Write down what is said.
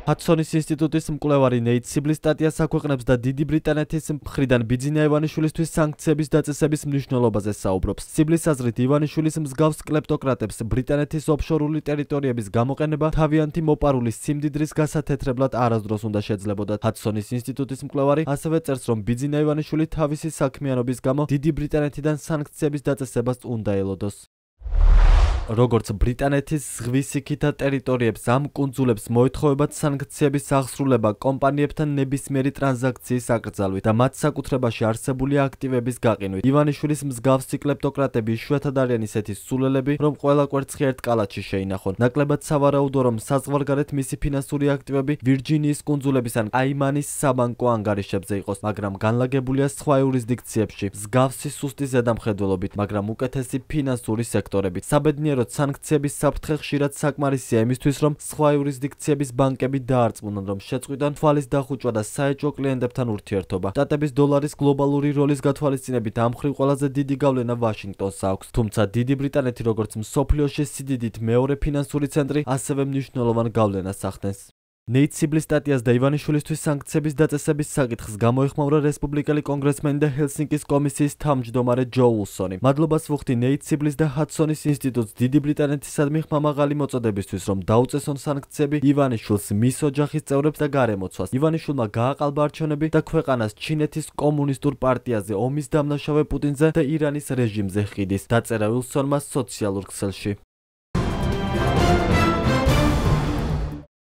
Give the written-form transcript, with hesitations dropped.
ჰადსონის ინსტიტუტის მკვლევარი ნეით სიბლის სტატიას აქვეყნებს და დიდი ბრიტანეთის მხრიდან ბიძინა ივანიშვილისთვის სანქციების დაწესების მნიშვნელობაზე საუბრობს. სიბლის აზრით ივანიშვილის მსგავს კლეპტოკრატებს ბრიტანეთის ოფშორული ტერიტორიების გამოყენება თავიანთი მოპარულის სიმდიდრის გასათეთრებლად არასდროს უნდა შეძლებოდათ. ჰადსონის ინსტიტუტის მკვლევარი ასევე წერს, რომ ბიძინა ივანიშვილი თავისი საქმიანობის გამო დიდი ბრიტანეთიდან სანქციების დაწესებას უნდა ელოდოს. როგორც ბრიტანეთის ზღვის იქითა ტერიტორიებს ამ კუნძულებს მოეთხოვებათ სანქციების აღსრულება კომპანიებთან ნებისმიერი ტრანზაქციის აკრძალვით და მათ საკუთრებაში არსებული აქტივების გაყინვით. ივანიშვილის მსგავსი კლეპტოკრატები იშვიათად არიან ისეთი სულელები, რომ ყველა კვერცხი ერთ კალათში შეინახონ. ნაკლებად სავარაუდოა, რომ საზღვარგარეთ მისი ფინანსური აქტივები ვირჯინიის კუნძულების ან კაიმანის საბანკო ანგარიშებზე იყოს, მაგრამ განლაგებულია სხვა იურისდიქციებში, მსგავსი სუსტი ზედამხედველობით, მაგრამ უკეთესი ფინანსური სექტორებით. სანქციების საფრთხე ხშირად საკმარისია იმისთვის, რომ სხვა იურისდიქციების ბანკები დაარწმუნონ, რომ შეწყვიტონ თვალის დახუჭვა და საეჭვო კლიენტებთან ურთიერთობა. შტატების დოლარის გლობალური როლის გათვალისწინებით ამ მხრივ ყველაზე დიდი გავლენა ვაშინგტონს აქვს. თუმცა დიდი ბრიტანეთი როგორც მსოფლიოში სიდიდით მეორე ფინანსური ცენტრი, ასევე მნიშვნელოვან გავლენას ახდენს. ნეით სიბლის სტატიას და ივანიშვილისთვის სანქციების დაწესების საკითხს გამოეხმაურა რესპუბლიკელი კონგრესმენი და ჰელსინკის კომისიის თავმჯდომარე ჯო ულსონი. მადლობას ვუხდი ნეით სიბლის და ჰადსონის ინსტიტუტს დიდი ბრიტანეთისადმი ხმამაღალი მოწოდებისთვის, რომ დაუწესონ სანქციები ივანიშვილს, მის ოჯახის წევრებს და გარემოცვას. ივანიშვილმა გააყალბა არჩევნები და ქვეყანას ჩინეთის კომუნისტურ პარტიაზე, ომის დამნაშავე პუტინზე და ირანის რეჟიმზე ჰყიდის, დაწერა ულსონმა სოციალურ ქსელში.